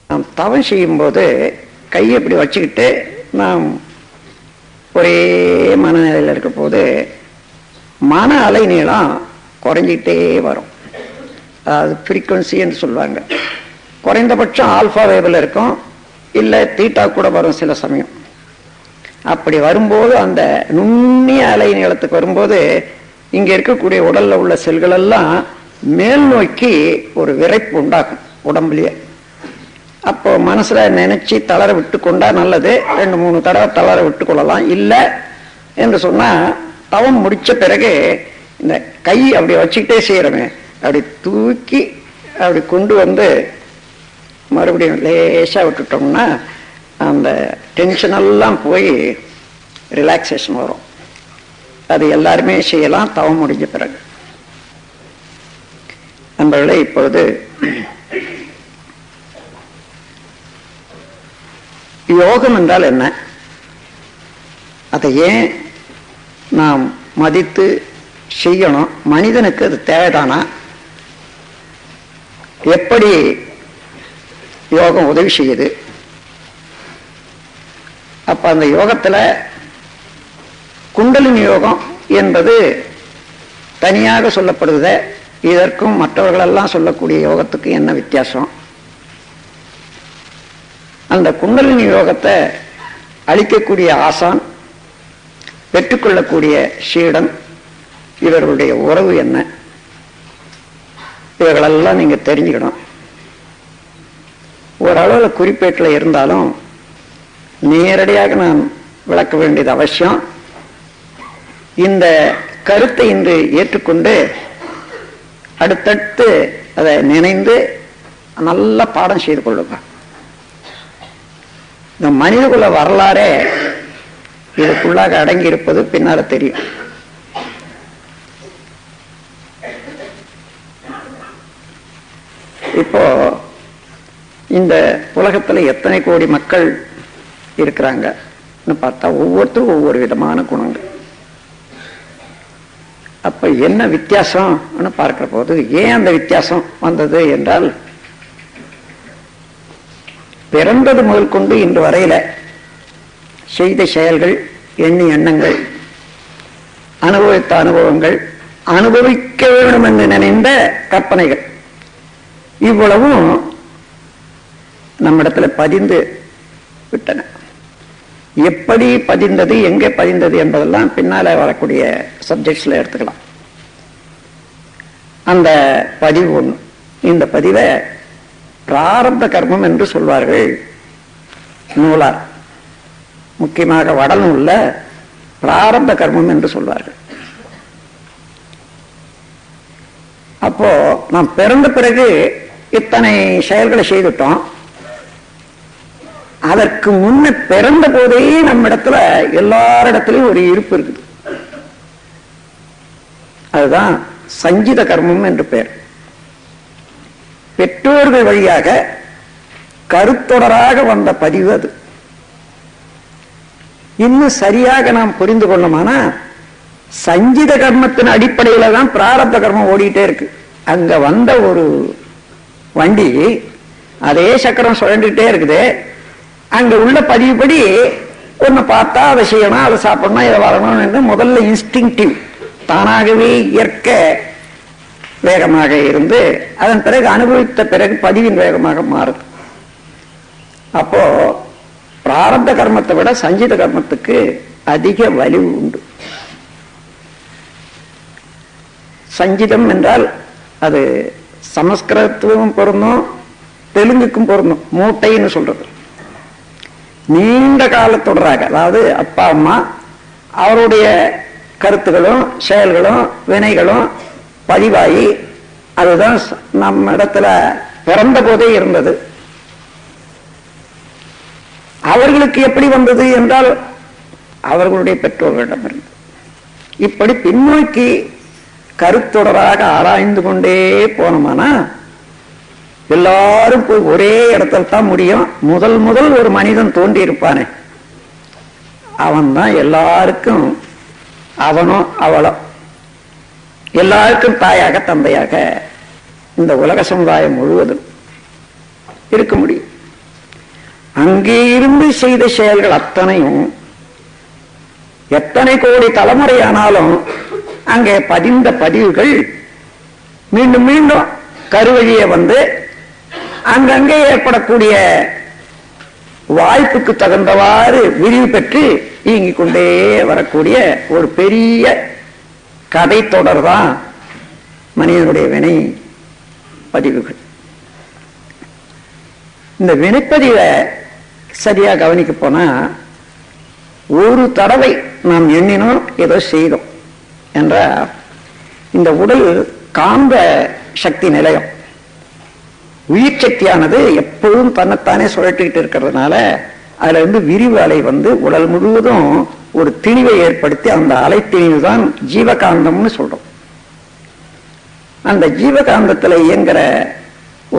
நாம் தவம் செய்யும்போது கையை இப்படி வச்சுக்கிட்டு நாம் ஒரே மனநிலையில் இருக்க போது மன அலை நீளம் குறைஞ்சிக்கிட்டே வரும். அதாவது ஃப்ரீக்குவன்சி என்று சொல்லுவாங்க. குறைந்தபட்சம் ஆல்ஃபா வேவில் இருக்கும், இல்லை தீட்டா கூட வரும் சில சமயம். அப்படி வரும்போது அந்த நுண்ணிய அலை நீளத்துக்கு வரும்போது இங்கே இருக்கக்கூடிய உடலில் உள்ள செல்கள் எல்லாம் மேல் நோக்கி ஒரு விரைப்பு உண்டாகும் உடம்புலயே. அப்போ மனசுல நினைச்சு தளர விட்டு கொண்டா நல்லது. 2-3 தடவை தளர விட்டு கொள்ளலாம். இல்லை என்று சொன்னா தவம் முடிச்ச பிறகு இந்த கை அப்படி வச்சுக்கிட்டே செய்யறமே, அப்படி தூக்கி அப்படி கொண்டு வந்து மறுபடியும் லேசா விட்டுட்டோம்னா அந்த டென்ஷன் எல்லாம் போய் ரிலாக்ஸேஷன் வரும். அது எல்லாருமே செய்யலாம் தவம் முடிஞ்ச பிறகு. நண்பர்களே, இப்பொழுது யோகம் என்றால் என்ன, அதை ஏன் நாம் மதித்து செய்யணும், மனிதனுக்கு அது தேவைதானா, எப்படி யோகம் உதவி செய்யுது, அப்ப அந்த யோகத்துல குண்டலினி யோகம் என்பது தனியாக சொல்லப்படுது. இதற்கும் மற்றவர்களெல்லாம் சொல்லக்கூடிய யோகத்துக்கு என்ன வித்தியாசம், அந்த குண்டலினி யோகத்தை அளிக்கக்கூடிய ஆசான், பெற்றுக்கொள்ளக்கூடிய சீடன், இவர்களுடைய உறவு என்ன, இவர்களெல்லாம் நீங்க தெரிஞ்சுக்கணும். ஓரளவில் குறிப்பேட்டில் இருந்தாலும் நேரடியாக நான் விளக்க வேண்டியது அவசியம். இந்த கருத்தை இன்று ஏற்றுக்கொண்டு அடுத்தடுத்து அதை நினைந்து நல்ல பாடம் செய்து கொள்ளுங்க. இந்த மனிதகுல வரலாறே இதுக்குள்ளாக அடங்கி இருப்பது பின்னால தெரியும். இப்போ இந்த உலகத்துல எத்தனை கோடி மக்கள் இருக்கிறாங்கன்னு பார்த்தா ஒவ்வொருத்தரும் ஒவ்வொரு விதமான குணங்கள். அப்ப என்ன வித்தியாசம்னு பார்க்கிற போது ஏன் அந்த வித்தியாசம் வந்தது என்றால், பிறந்தது முதல் கொண்டு இன்று வரையில செய்த செயல்கள், எண்ணிய எண்ணங்கள், அனுபவித்த அனுபவங்கள், அனுபவிக்க வேண்டும் என்று நினைந்த கற்பனைகள், இவ்வளவும் நம்மிடத்துல பதிந்து விட்டன. எப்படி பதிந்தது, எங்கே பதிந்தது என்பதெல்லாம் பின்னால வரக்கூடிய சப்ஜெக்ட்ஸ்ல எடுத்துக்கலாம். அந்த பதிவு ஒண்ணு. இந்த பதிவை பிராரப்த கர்மம் என்று சொல்வார்கள் நூலார். முக்கியமாக வடநூல்ல பிராரப்த கர்மம் என்று சொல்வார்கள். அப்போ நாம் பிறந்த பிறகு இத்தனை செயல்களை செய்துட்டோம். அதற்கு முன்ன பிறந்த போதே நம்ம இடத்துல எல்லாரிடத்திலும் ஒரு இருப்பு இருக்குது. அதுதான் சஞ்சித கர்மம் என்று பெயர். பெற்றோர்கள் வழியாக கருத்தொடராக வந்த பதிவு அது. இன்னும் சரியாக நாம் புரிந்து கொள்ளோமானா, சஞ்சித கர்மத்தின் அடிப்படையில தான் பிராரப்த கர்மம் ஓடிட்டே இருக்கு. அங்க வந்த ஒரு வண்டி அதே சக்கரம் சுழண்டுகிட்டே இருக்குது. அங்க உள்ள பதிவுபடி ஒன்னு பார்த்தா அதை செய்யணும், அதை சாப்பிடணும், இதை வரணும் என்று முதல்ல இன்ஸ்டிங்டிவ், தானாகவே இயற்கை வேகமாக இருந்து அதன் பிறகு அனுபவித்த பிறகு பதிவின் வேகமாக மாறுது. அப்போ பிராரப்த கர்மத்தை விட சஞ்சித கர்மத்துக்கு அதிக வலிவு உண்டு. சஞ்சிதம் என்றால் அது சமஸ்கிருதத்துக்கும் பொருந்தும், தெலுங்குக்கும் பொருந்தும். மூட்டைன்னு சொல்றது. நீண்ட காலத்தொடராக, அதாவது அப்பா அம்மா அவருடைய கருத்துகளும் செயல்களும் வினைகளும் பதிவாகி அதுதான் நம்ம இடத்துல பிறந்த போதே இருந்தது. அவர்களுக்கு எப்படி வந்தது என்றால் அவர்களுடைய பெற்றோர்களிடம் இருந்தது. இப்படி பின்னோக்கி கருத்தொடராக ஆராய்ந்து கொண்டே போனோம்னா எல்லாரும் போய் ஒரே இடத்துல தான் முடியும். முதல் ஒரு மனிதன் தோன்றி இருப்பானே, அவன் தான் எல்லாருக்கும், அவனும் அவளும் எல்லாருக்கும் தாயாக தந்தையாக இந்த உலக சமுதாயம் முழுவதும் இருக்க முடியும். அங்கே இருந்து செய்த செயல்கள் அத்தனையும் எத்தனை கோடி தலைமுறையானாலும் அங்கே பதிந்த பதிவுகள் மீண்டும் மீண்டும் கருவழியே வந்து அங்கங்கே ஏற்படக்கூடிய வாய்ப்புக்கு தகுந்தவாறு விரிவு பெற்று இயங்கிக் கொண்டே வரக்கூடிய ஒரு பெரிய கதை தொடர் தான் மனிதனுடைய வினை பதிவுகள். இந்த வினைப்பதிவை சரியா கவனிக்க போனா, ஒரு தடவை நாம் எண்ணினோம் ஏதோ செய்தோம் என்ற இந்த உடல் காந்த சக்தி நிலையம், உயிர் சக்தியானது எப்பொழுதும் தன்னைத்தானே சுழற்றிக்கிட்டு இருக்கிறதுனால அதுல இருந்து விரிவு அலை வந்து உடல் முழுவதும் ஒரு திணிவை ஏற்படுத்தி, அந்த அலை திணிவு தான் ஜீவகாந்தம்னு சொல்றோம். அந்த ஜீவகாந்தத்துல இயங்குற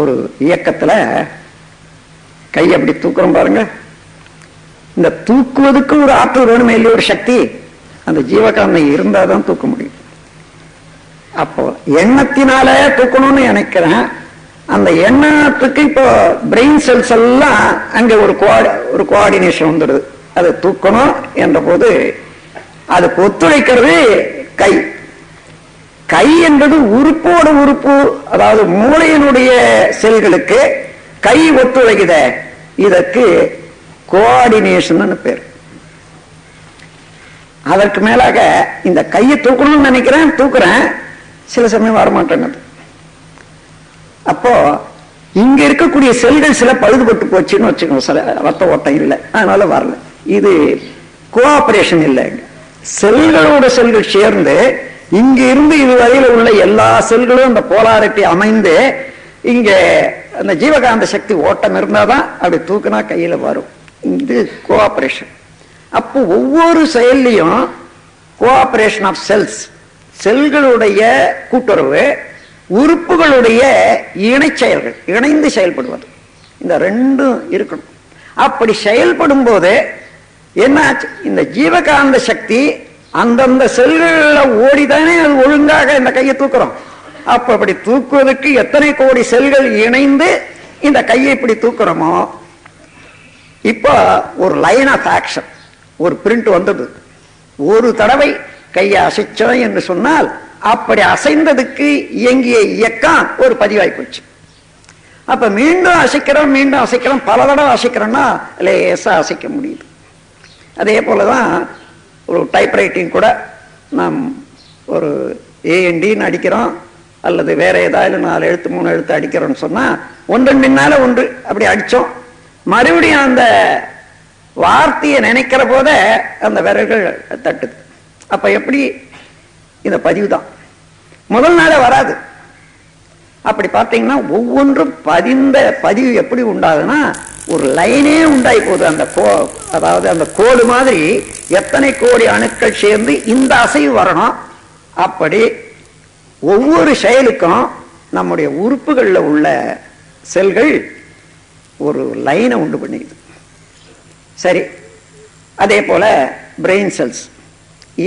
ஒரு இயக்கத்துல கை அப்படி தூக்குறோம் பாருங்க. இந்த தூக்குவதுக்கு ஒரு ஆற்றல் வேணுமே இல்லையா, ஒரு சக்தி. அந்த ஜீவகாந்தம் இருந்தாதான் தூக்க முடியும். அப்போ எண்ணத்தினால தூக்கணும்னு நினைக்கிறேன். அந்த எண்ணத்துக்கு இப்போ பிரெயின் செல்ஸ் எல்லாம் அங்க ஒரு கோஆர்டினேஷன் வந்துடுது. அதை தூக்கணும் என்ற போது அதுக்கு ஒத்துழைக்கிறது கை. கை என்பது உறுப்போட உறுப்பு, அதாவது மூளையினுடைய செல்களுக்கு கை ஒத்துழைக்குத. இதற்கு கோஆர்டினேஷன் பேர். அதற்கு மேலாக இந்த கையை தூக்கணும்னு நினைக்கிறேன், தூக்குறேன், சில சமயம் வரமாட்டேங்குது. அப்போ இங்க இருக்கக்கூடிய செல்கள் சில பழுதுபட்டு போச்சுன்னு வச்சுக்கோங்க, சில ரத்த ஓட்டம் இல்லை, அதனால வரல. இது கோஆபரேஷன் இல்லை. செல்களோட செல்கள் சேர்ந்து இங்க இருந்து இதுவரையில உள்ள எல்லா செல்களும் அந்த போலாரிட்டி அமைந்து இங்க அந்த ஜீவகாந்த சக்தி ஓட்டம் இருந்தாதான் அப்படி தூக்குனா கையில வரும். இது கோஆபரேஷன். அப்போ ஒவ்வொரு செயல்லையும் கோஆபரேஷன் ஆஃப் செல்ஸ், செல்களுடைய கூட்டுறவு, உறுப்புகளுடைய இணை செயல்கள், இணைந்து செயல்படுவது, இந்த ரெண்டும் இருக்கணும். அப்படி செயல்படும் போது என்ன ஆச்சு, இந்த ஜீவகாந்த சக்தி அந்தந்த செல்கள்ல ஓடிதானே அது ஒழுங்காக இந்த கையை தூக்குறோம். அப்ப அப்படி தூக்குவதற்கு எத்தனை கோடி செல்கள் இணைந்து இந்த கையை இப்படி தூக்குறோமோ, இப்போ ஒரு லைன் ஆஃப் ஆக்ஷன், ஒரு பிரிண்ட் வந்தது. ஒரு தடவை கையை அசைச்சோம் என்று சொன்னால் அப்படி அசைந்ததுக்கு இயங்கிய இயக்கம் ஒரு பதிவாய் போச்சு. அப்ப மீண்டும் அசைக்கிறோம், மீண்டும் அசைக்கிறோம், பல தடவை அசைக்கிறோம்னா லேசா அசைக்க முடியுது. அதே போலதான் ஒரு டைப்ரைட்டிங் கூட நாம் ஒரு ஏஎன்டின்னு அடிக்கிறோம், அல்லது வேற ஏதாவது 4 எழுத்து 3 எழுத்து அடிக்கிறோம்னு சொன்னா ஒன்று பின்னால ஒன்று அப்படி அடிச்சோம், மறுபடியும் அந்த வார்த்தையை நினைக்கிற போத அந்த விரல்கள் தட்டுது. அப்ப எப்படி இந்த பதிவு தான் முதல் நாளே வராது. அப்படி பார்த்தீங்கன்னா ஒவ்வொன்றும் பதிந்த பதிவு எப்படி உண்டாகுதுன்னா ஒரு லைனே உண்டாகி போகுது. அந்த அதாவது அந்த கோடு மாதிரி எத்தனை கோடி அணுக்கள் சேர்ந்து இந்த அசைவு வரணும். அப்படி ஒவ்வொரு செயலுக்கும் நம்முடைய உறுப்புகளில் உள்ள செல்கள் ஒரு லைனை உண்டு பண்ணிக்குது. சரி, அதே போல பிரெயின் செல்ஸ்,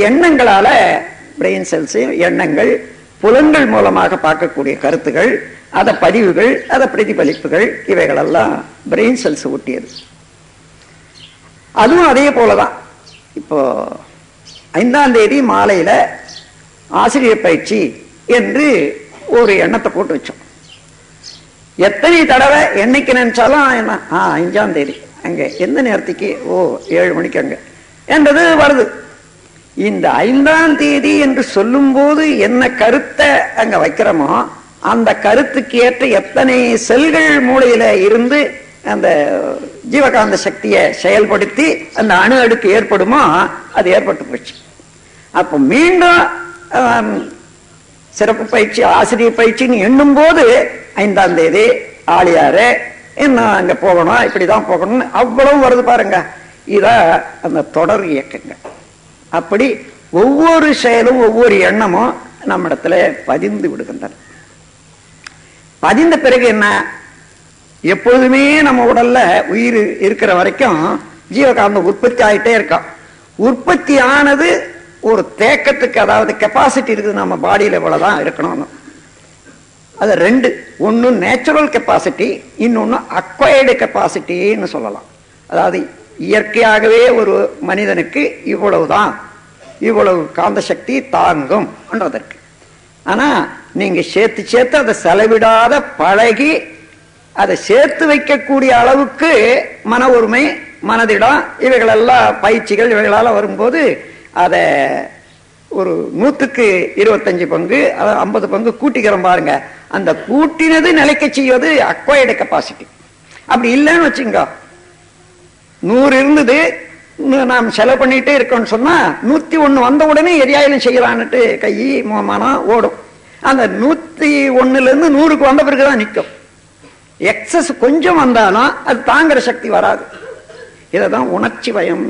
எண்ணங்களால பிரெயின் செல்ஸ், எண்ணங்கள், புலன்கள் மூலமாக பார்க்கக்கூடிய கருத்துகள், அத பதிவுகள், அத பிரதிபலிப்புகள், இவைகளெல்லாம் பிரெயின் செல்ஸ் ஒட்டியது. அதுவும் அதே போலதான். இப்போ 5ஆம் தேதி மாலையில ஆசிரியர் பயிற்சி என்று ஒரு எண்ணத்தை போட்டு வச்சோம். எத்தனை தடவை என்னைக்கு நினைச்சாலும் என்ன 5ஆம் தேதி அங்க எந்த நேரத்துக்கு, 7 மணிக்கு அங்க என்றது வருது. இந்த 5ஆம் தேதி என்று சொல்லும் போது என்ன கருத்தை அங்க வைக்கிறோமோ அந்த கருத்துக்கு ஏற்ற எத்தனை செல்கள் மூளையில இருந்து அந்த ஜீவகாந்த சக்தியை செயல்படுத்தி அந்த அணு அடுக்கு ஏற்படுமோ அது ஏற்பட்டு போச்சு. அப்ப மீண்டும் சிறப்பு பயிற்சி, ஆசிரியர் பயிற்சின்னு எண்ணும் போது 5ஆம் தேதி ஆளியாரு என்ன அங்க போகணும், இப்படிதான் போகணும்னு அவ்வளவு வருது பாருங்க. இத அந்த தொடர் இயக்கங்க. அப்படி ஒவ்வொரு செயலும் ஒவ்வொரு எண்ணமும் நம்மிடத்துல பதிந்து விடுகின்றன. பதிந்த பிறகு என்ன, எப்பொழுதுமே நம்ம உடல்ல உயிர் இருக்கிற வரைக்கும் ஜீவகாந்தம் உற்பத்தி ஆகிட்டே இருக்கும். உற்பத்தி ஆனது ஒரு தேக்கத்துக்கு, அதாவது கெப்பாசிட்டி இருக்குது நம்ம பாடியில இவ்வளவுதான் இருக்கணும். அது 2, ஒன்னு நேச்சுரல் கெப்பாசிட்டி, இன்னொன்னு அக்வயர்டு கெப்பாசிட்டின்னு சொல்லலாம். அதாவது இயற்கையாகவே ஒரு மனிதனுக்கு இவ்வளவுதான், இவ்வளவு காந்த சக்தி தாங்கும் என்றதற்கு. ஆனா நீங்க சேர்த்து சேர்த்து அதை செலவிடாத பழகி அதை சேர்த்து வைக்கக்கூடிய அளவுக்கு மன ஒருமை, மனதிடம், இவைகளெல்லாம் பயிற்சிகள் இவைகளால் வரும்போது அதை ஒரு 100க்கு 25 பங்கு 50 பங்கு கூட்டிக்கிறோம் பாருங்க. அந்த கூட்டினது நிலைக்க செய்வது அக்வயர்டு கெப்பாசிட்டி. அப்படி இல்லைன்னு வச்சுங்க, 100 இருந்தது நாம் செலவு பண்ணிட்டே இருக்கோம்னு சொன்னா 101 வந்த உடனே எரியாயிலும் செய்யலான்னுட்டு கை மனம் ஓடும். அந்த 101ல இருந்து 100க்கு வந்த பிறகுதான் நிற்கும். எக்ஸஸ் கொஞ்சம் வந்தாலும் அது தாங்குற சக்தி வராது. இதைதான் உணர்ச்சி பயம்